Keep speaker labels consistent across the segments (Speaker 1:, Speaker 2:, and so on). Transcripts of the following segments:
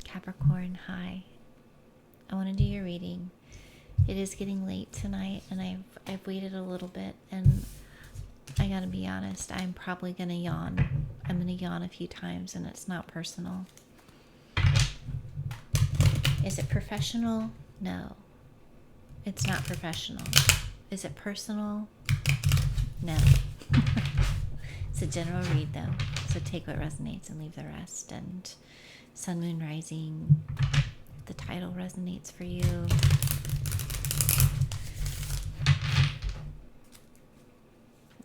Speaker 1: Capricorn, hi. I want to do your reading. It is getting late tonight, and I've waited a little bit, and I gotta be honest, I'm probably gonna yawn. I'm gonna yawn a few times, and it's not personal. Is it professional? No. It's not professional. Is it personal? No. It's a general read, though, so take what resonates and leave the rest. And Sun, Moon, Rising, the title resonates for you.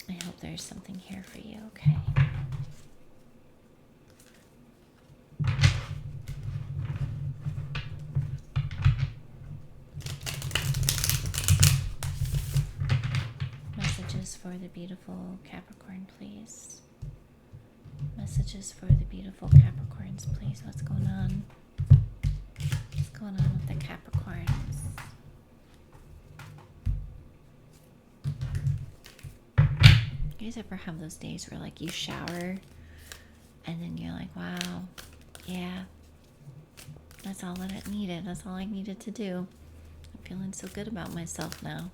Speaker 1: I hope there's something here for you, okay? Messages for the beautiful Capricorn, please. Messages for the beautiful Capricorns, please. What's going on? What's going on with the Capricorns? You guys ever have those days where, like, you shower and then you're like, wow, yeah, that's all that it needed. That's all I needed to do. I'm feeling so good about myself now.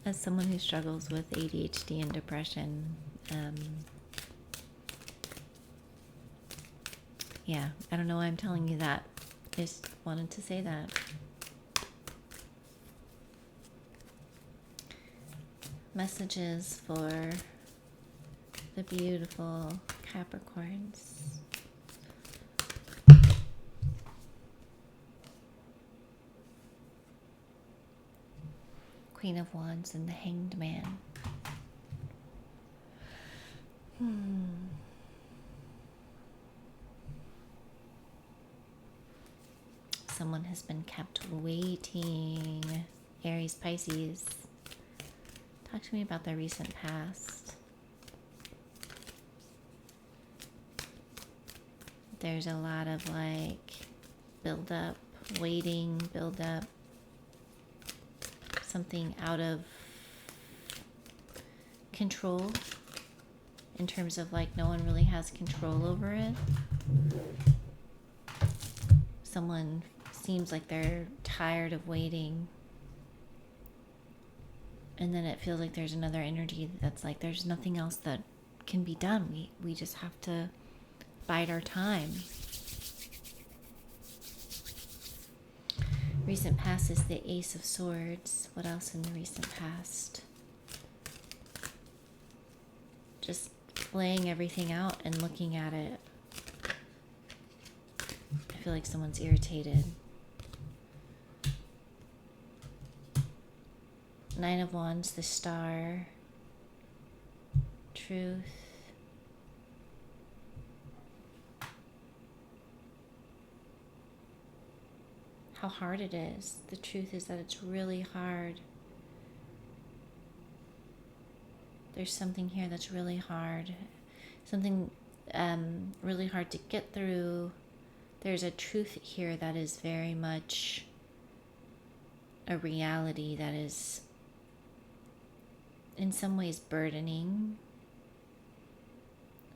Speaker 1: As someone who struggles with ADHD and depression, yeah, I don't know why I'm telling you that. Just wanted to say that. Messages for the beautiful Capricorns. Queen of Wands and the Hanged Man. Someone has been kept waiting. Aries, Pisces. Talk to me about their recent past. There's a lot of like build up, waiting, build up. Something out of control in terms of like no one really has control over it. Someone seems like they're tired of waiting. And then it feels like there's another energy that's like there's nothing else that can be done. We just have to bide our time. Recent past is the Ace of Swords. What else in the recent past? Just laying everything out and looking at it. I feel like someone's irritated. Nine of Wands, the Star. Truth. How hard it is. The truth is that it's really hard. There's something here that's really hard. Something really hard to get through. There's a truth here that is very much a reality that is in some ways burdening.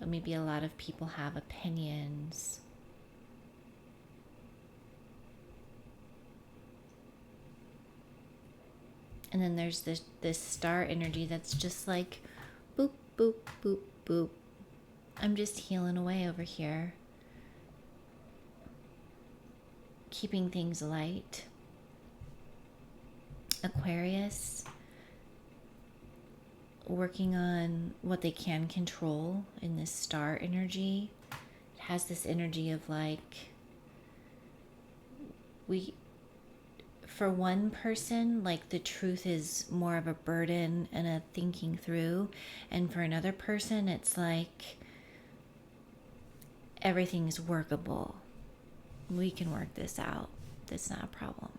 Speaker 1: Maybe a lot of people have opinions. And then there's this star energy that's just like, boop, boop, boop, boop. I'm just healing away over here. Keeping things light. Aquarius, working on what they can control in this star energy. It has this energy of like, for one person, like the truth is more of a burden and a thinking through. And for another person, it's like everything's workable. We can work this out. That's not a problem.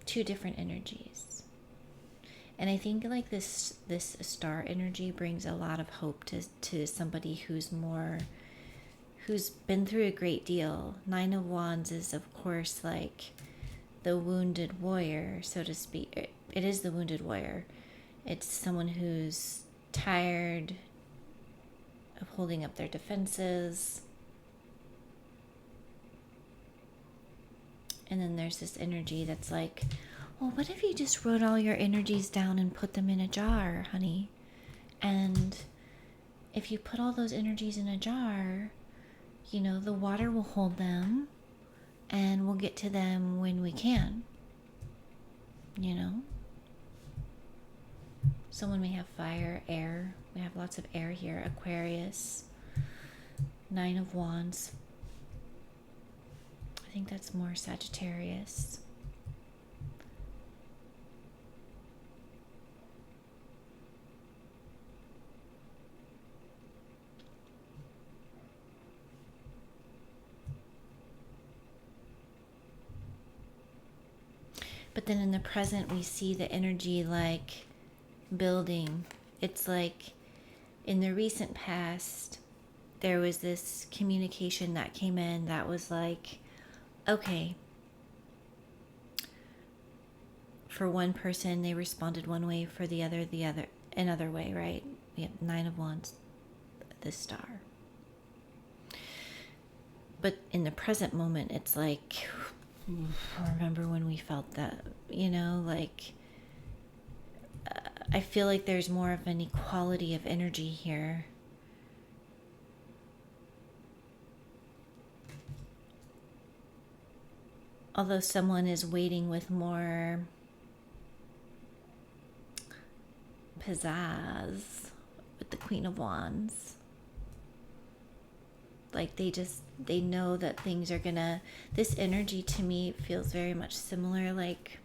Speaker 1: Two different energies. And I think like this star energy brings a lot of hope to somebody who's been through a great deal. Nine of Wands is, of course, like the wounded warrior, so to speak. It is the wounded warrior. It's someone who's tired, holding up their defenses. And then there's this energy that's like, well, what if you just wrote all your energies down and put them in a jar, honey? And if you put all those energies in a jar, you know, the water will hold them and we'll get to them when we can, you know? Someone may have fire, air. We have lots of air here. Aquarius, 9 of Wands. I think that's more Sagittarius. But then in the present, we see the energy like building. It's like in the recent past, there was this communication that came in that was like, okay, for one person, they responded one way, for the other, another way, right? We have 9 of Wands, the star. But in the present moment, it's like, remember when we felt that, you know, like, I feel like there's more of an equality of energy here. Although someone is waiting with more pizzazz with the Queen of Wands. Like they know that things are gonna, this energy to me feels very much similar. Like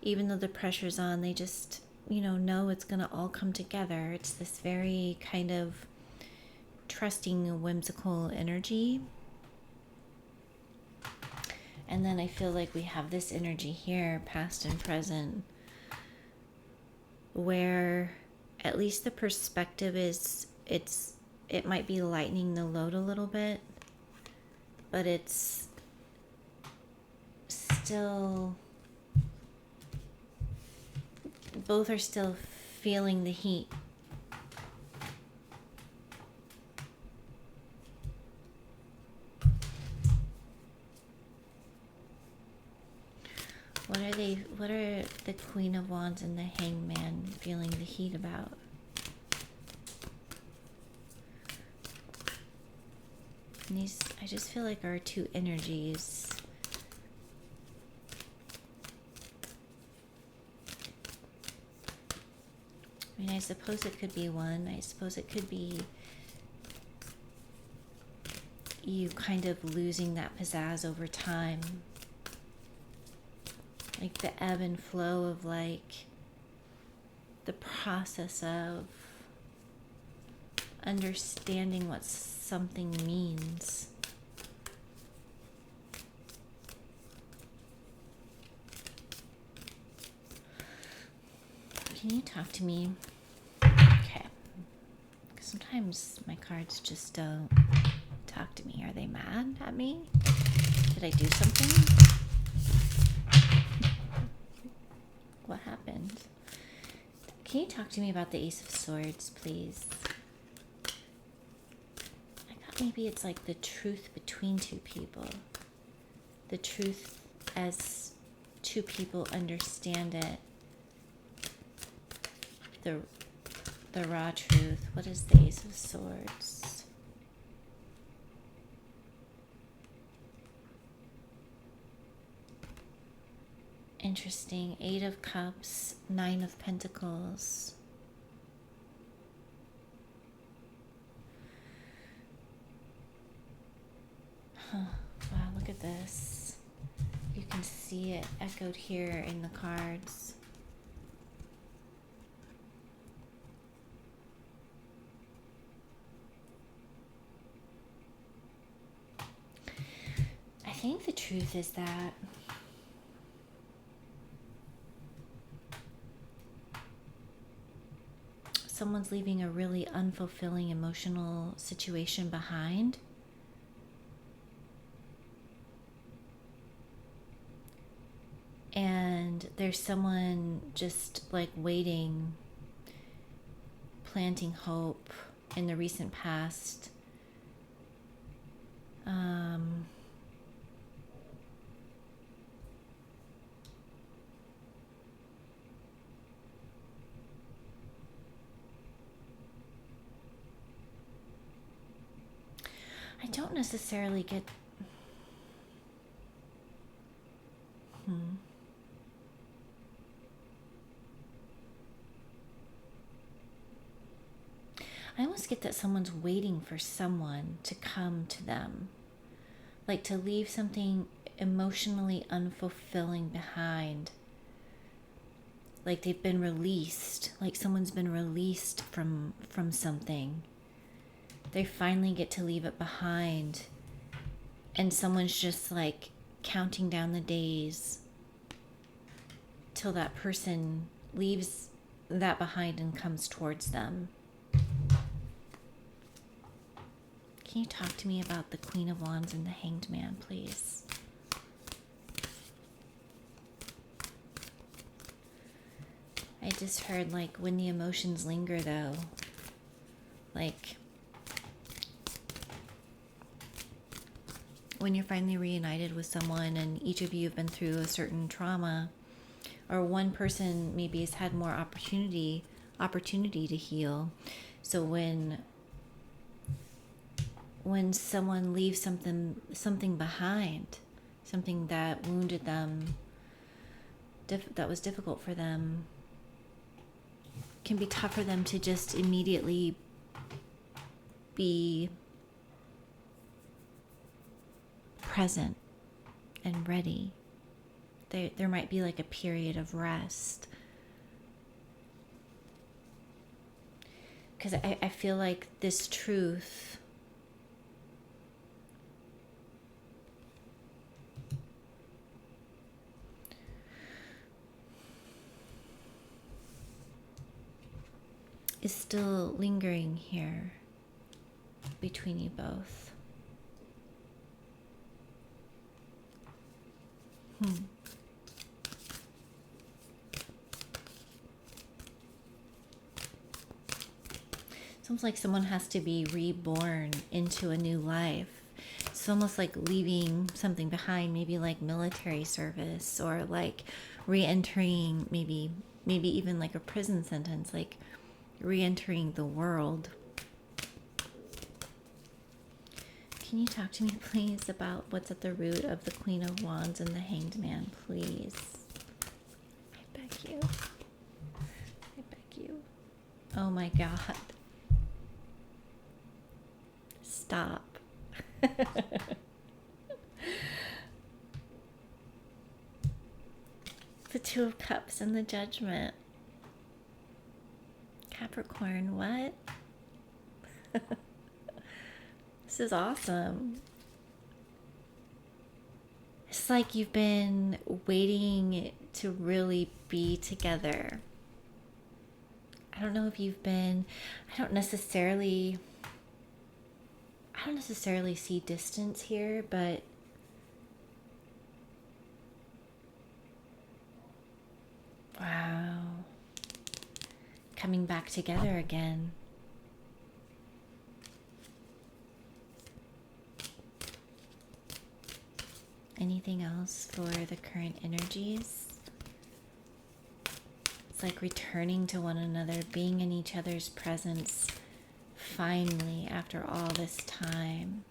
Speaker 1: even though the pressure's on, they just, you know it's gonna all come together. It's this very kind of trusting, whimsical energy. And then I feel like we have this energy here, past and present, where at least the perspective is, it might be lightening the load a little bit, but it's still, both are still feeling the heat. What are the Queen of Wands and the Hangman feeling the heat about? And these, I just feel like our two energies. I mean, I suppose it could be one. I suppose it could be you kind of losing that pizzazz over time. Like the ebb and flow of like the process of understanding what something means. Can you talk to me? Okay. Sometimes my cards just don't talk to me. Are they mad at me? Did I do something? What happened? Can you talk to me about the Ace of Swords, please? I thought maybe it's like the truth between two people. The truth as two people understand it. The raw truth. What is the Ace of Swords? Interesting. 8 of Cups, 9 of Pentacles. Huh. Wow, look at this. You can see it echoed here in the cards. I think the truth is that someone's leaving a really unfulfilling emotional situation behind. And there's someone just like waiting, planting hope, in the recent past. I don't necessarily get... I almost get that someone's waiting for someone to come to them. Like to leave something emotionally unfulfilling behind. Like they've been released. Like someone's been released from something. They finally get to leave it behind. And someone's just like counting down the days till that person leaves that behind and comes towards them. Can you talk to me about the Queen of Wands and the Hanged Man, please? I just heard, like, when the emotions linger, though, like, when you're finally reunited with someone and each of you have been through a certain trauma, or one person maybe has had more opportunity to heal. So when someone leaves something behind, something that wounded them, that was difficult for them, can be tough for them to just immediately be present and ready. There might be like a period of rest. Because I feel like this truth is still lingering here between you both. It's almost like someone has to be reborn into a new life. It's almost like leaving something behind, maybe like military service, or like re-entering, maybe even like a prison sentence, like re-entering the world. Can you talk to me, please, about what's at the root of the Queen of Wands and the Hanged Man, please? I beg you. I beg you. Oh my God. Stop. The Two of Cups and the Judgment. Capricorn, what? This is awesome. It's like you've been waiting to really be together. I don't know if you've been, I don't necessarily see distance here, but wow. Coming back together again. Anything else for the current energies? It's like returning to one another, being in each other's presence finally after all this time.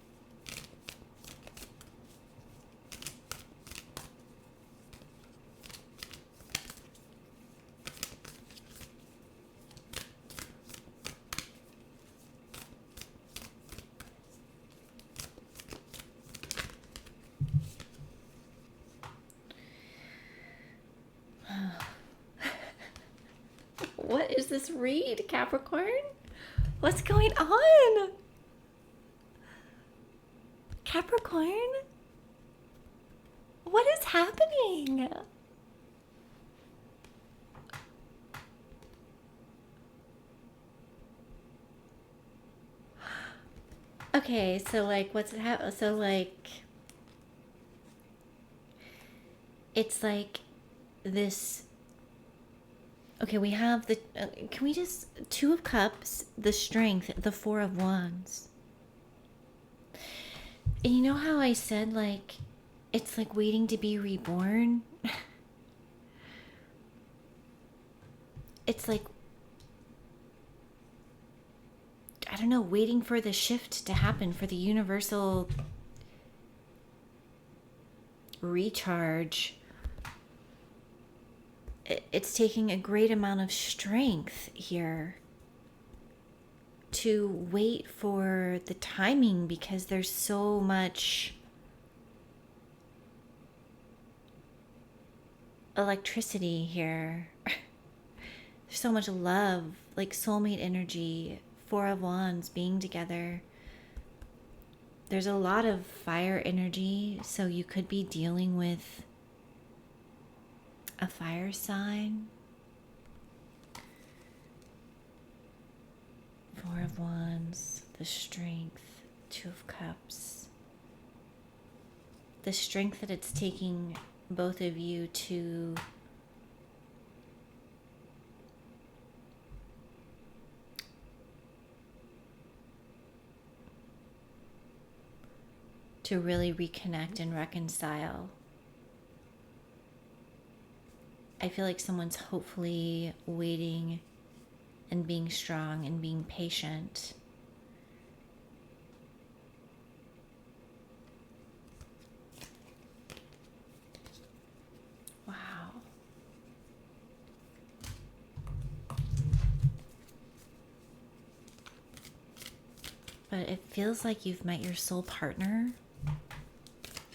Speaker 1: What is this read, Capricorn? What's going on? Capricorn? What is happening? Okay, so like what's happening? So like it's like this Okay, we have the, can we just, Two of Cups, the Strength, the Four of Wands. And you know how I said, like, it's like waiting to be reborn? It's like, I don't know, waiting for the shift to happen, for the universal recharge. It's taking a great amount of strength here to wait for the timing, because there's so much electricity here. There's so much love, like soulmate energy, Four of Wands being together. There's a lot of fire energy, so you could be dealing with a fire sign. Four of Wands, the Strength, Two of Cups. The strength that it's taking both of you to really reconnect and reconcile. I feel like someone's hopefully waiting and being strong and being patient. Wow. But it feels like you've met your soul partner,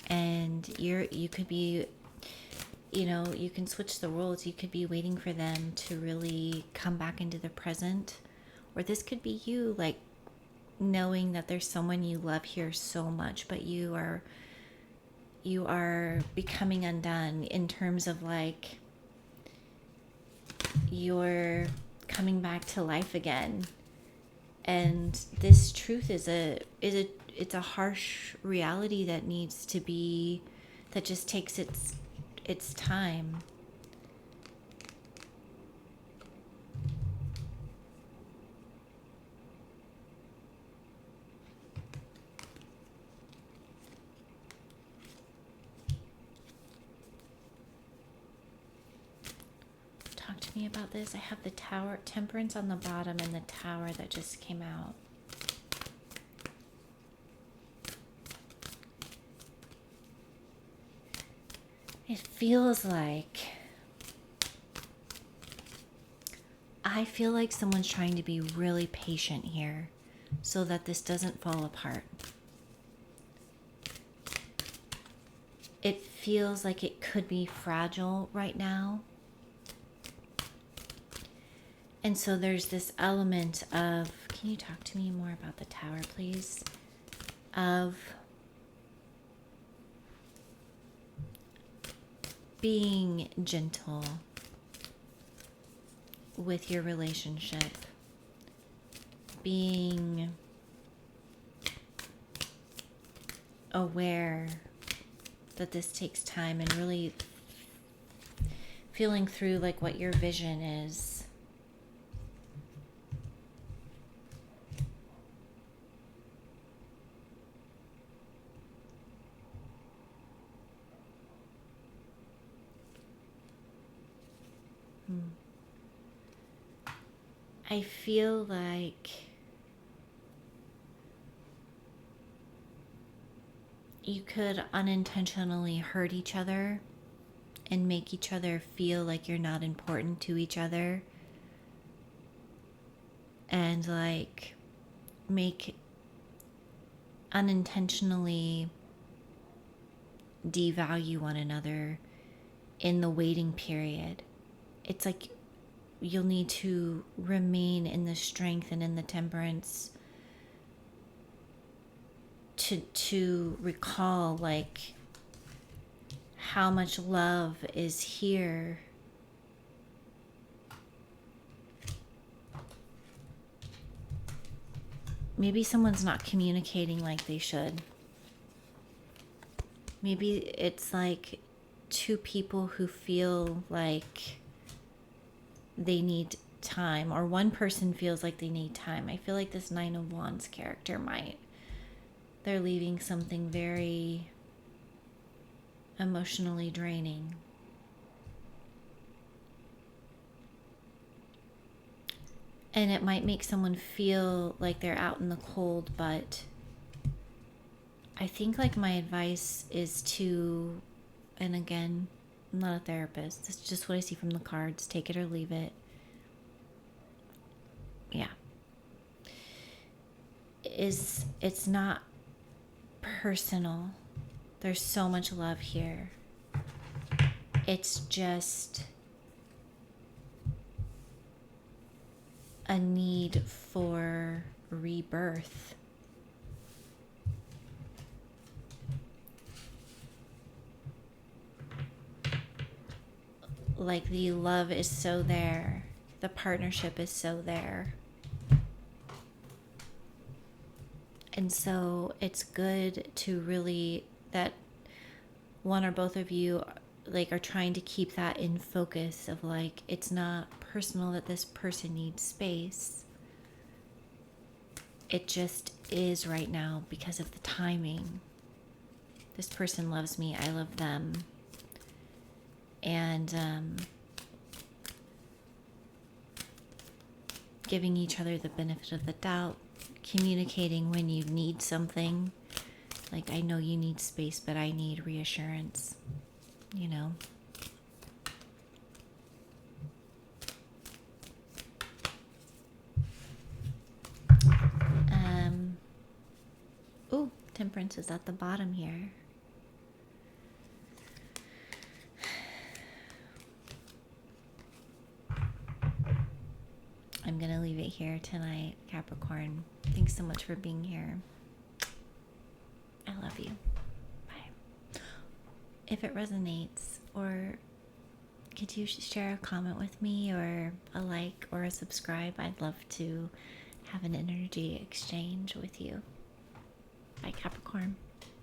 Speaker 1: and you could be, you can switch the roles. You could be waiting for them to really come back into the present, or this could be you, like, knowing that there's someone you love here so much, but you are becoming undone, in terms of, like, you're coming back to life again. And this truth is it's a harsh reality that needs to be, that just takes its time. Talk to me about this. I have the Tower, Temperance on the bottom, and the Tower that just came out. It feels like, I feel like someone's trying to be really patient here so that this doesn't fall apart. It feels like it could be fragile right now. And so there's this element of, can you talk to me more about the Tower, please? Of being gentle with your relationship, being aware that this takes time, and really feeling through, like, what your vision is. I feel like you could unintentionally hurt each other and make each other feel like you're not important to each other, and, like, make unintentionally devalue one another in the waiting period. It's like you'll need to remain in the strength and in the temperance to recall, like, how much love is here. Maybe someone's not communicating like they should. Maybe it's like two people who feel like they need time, or one person feels like they need time. I feel like this Nine of Wands character they're leaving something very emotionally draining. And it might make someone feel like they're out in the cold, but I think like my advice is to, and again, I'm not a therapist. It's just what I see from the cards. Take it or leave it. Yeah. It's not personal. There's so much love here. It's just a need for rebirth. Like the love is so there, the partnership is so there. And so it's good to really, that one or both of you like are trying to keep that in focus of like, it's not personal that this person needs space. It just is right now because of the timing. This person loves me, I love them. And giving each other the benefit of the doubt, communicating when you need something. Like, I know you need space, but I need reassurance, you know. Oh, Temperance is at the bottom here. I'm going to leave it here tonight, Capricorn. Thanks so much for being here. I love you. Bye. If it resonates, or could you share a comment with me, or a like, or a subscribe? I'd love to have an energy exchange with you. Bye, Capricorn.